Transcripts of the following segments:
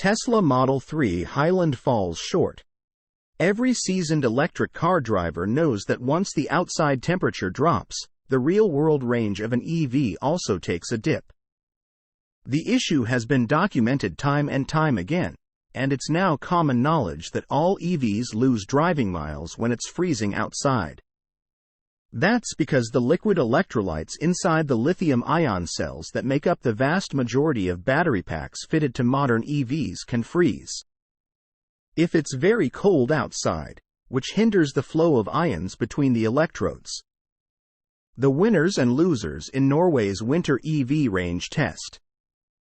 Tesla Model 3 Highland falls short. Every seasoned electric car driver knows that once the outside temperature drops, the real-world range of an EV also takes a dip. The issue has been documented time and time again, and it's now common knowledge that all EVs lose driving miles when it's freezing outside. That's because the liquid electrolytes inside the lithium-ion cells that make up the vast majority of battery packs fitted to modern EVs can freeze. If it's very cold outside, which hinders the flow of ions between the electrodes. The winners and losers in Norway's winter EV range test.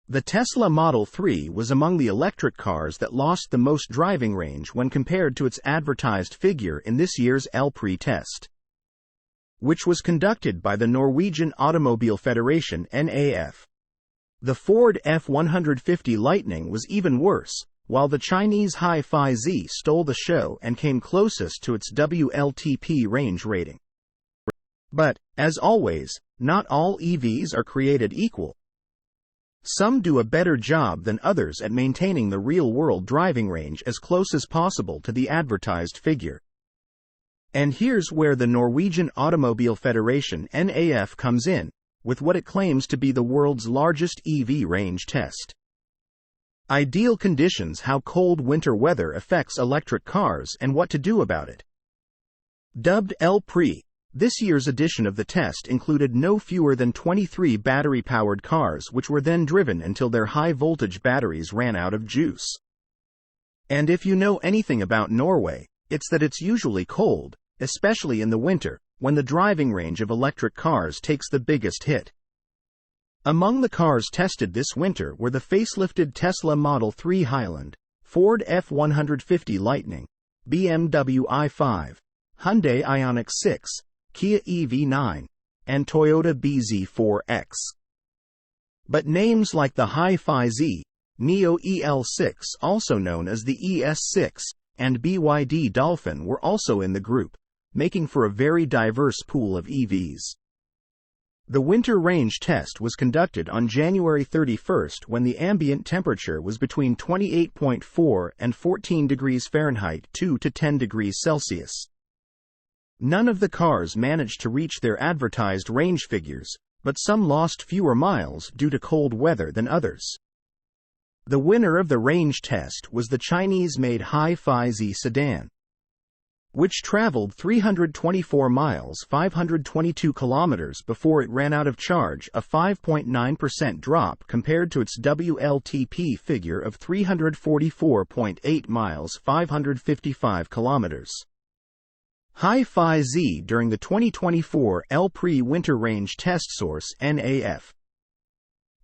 The Tesla Model 3 was among the electric cars that lost the most driving range when compared to its advertised figure in this year's ELPRI test, which was conducted by the Norwegian Automobile Federation (NAF). The Ford F-150 Lightning was even worse, while the Chinese Hi-Fi-Z stole the show and came closest to its WLTP range rating. But, as always, not all EVs are created equal. Some do a better job than others at maintaining the real-world driving range as close as possible to the advertised figure. And here's where the Norwegian Automobile Federation (NAF) comes in, with what it claims to be the world's largest EV range test. Ideal conditions: how cold winter weather affects electric cars and what to do about it. Dubbed ELPRI, this year's edition of the test included no fewer than 23 battery-powered cars which were then driven until their high-voltage batteries ran out of juice. And if you know anything about Norway, it's that it's usually cold, especially in the winter, when the driving range of electric cars takes the biggest hit. Among the cars tested this winter were the facelifted Tesla Model 3 Highland, Ford F-150 Lightning, BMW i5, Hyundai Ioniq 6, Kia EV9, and Toyota bZ4X. But names like the Hi-Fi-Z, Neo EL6, also known as the ES6, and BYD Dolphin were also in the group, making for a very diverse pool of EVs. The winter range test was conducted on January 31st when the ambient temperature was between 28.4 and 14 degrees Fahrenheit 2 to 10 degrees Celsius. None of the cars managed to reach their advertised range figures, but some lost fewer miles due to cold weather than others. The winner of the range test was the Chinese-made Hi-Fi-Z sedan, which traveled 324 miles (522 kilometers) before it ran out of charge, a 5.9% drop compared to its WLTP figure of 344.8 miles (555 kilometers). Hi-Fi-Z during the 2024 ELPRI Winter Range Test Source (NAF).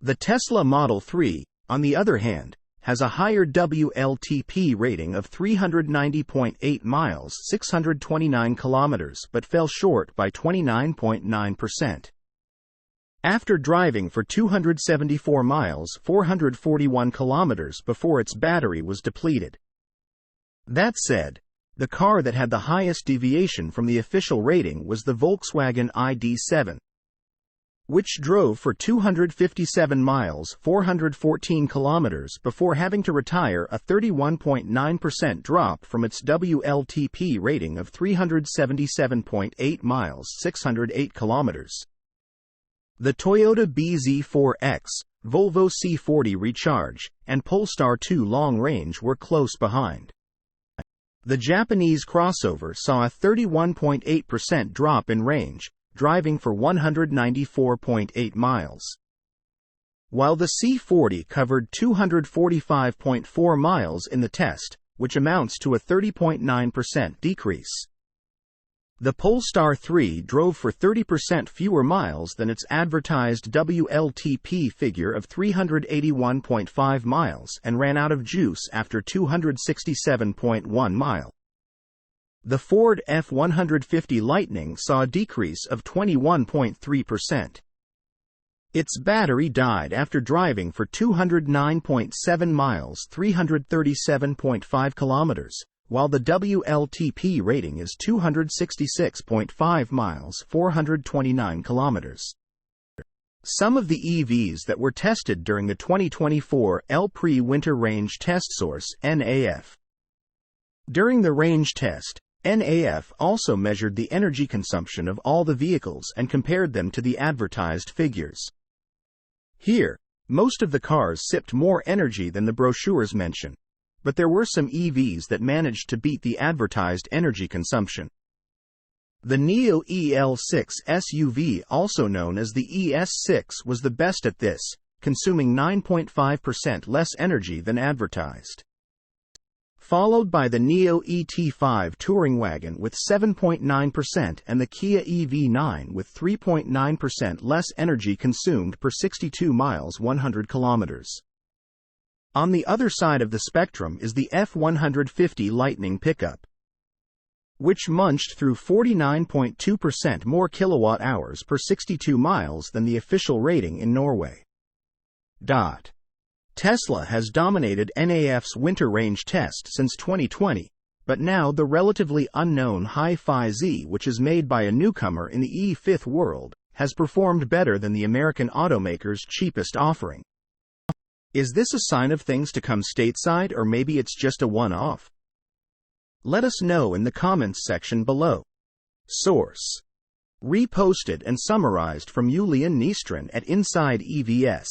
The Tesla Model 3, on the other hand, has a higher WLTP rating of 390.8 miles (629 kilometers) but fell short by 29.9%. After driving for 274 miles (441 kilometers) before its battery was depleted. That said, the car that had the highest deviation from the official rating was the Volkswagen ID.7, which drove for 257 miles (414 kilometers) before having to retire, a 31.9% drop from its WLTP rating of 377.8 miles (608 kilometers). The Toyota bZ4X, Volvo C40 Recharge, and Polestar 2 Long Range were close behind. The Japanese crossover saw a 31.8% drop in range, driving for 194.8 miles. While the C40 covered 245.4 miles in the test, which amounts to a 30.9% decrease. The Polestar 3 drove for 30% fewer miles than its advertised WLTP figure of 381.5 miles and ran out of juice after 267.1 miles. The Ford F-150 Lightning saw a decrease of 21.3%. Its battery died after driving for 209.7 miles (337.5 kilometers), while the WLTP rating is 266.5 miles (429 kilometers). Some of the EVs that were tested during the 2024 EL Pre-Winter Range Test Source (NAF). During the range test, NAF also measured the energy consumption of all the vehicles and compared them to the advertised figures. Here, most of the cars sipped more energy than the brochures mention, but there were some EVs that managed to beat the advertised energy consumption. The Neo EL6 SUV, also known as the ES6, was the best at this, consuming 9.5% less energy than advertised. Followed by the Neo ET5 touring wagon with 7.9% and the Kia EV9 with 3.9% less energy consumed per 62 miles 100 kilometers. On the other side of the spectrum is the F150 Lightning pickup, which munched through 49.2% more kilowatt-hours per 62 miles than the official rating in Norway. Tesla has dominated NAF's winter range test since 2020, but now the relatively unknown Hi-Fi Z, which is made by a newcomer in the E5 world, has performed better than the American automaker's cheapest offering. Is this a sign of things to come stateside, or maybe it's just a one-off? Let us know in the comments section below. Source: reposted and summarized from Julian Nystrom at Inside EVS.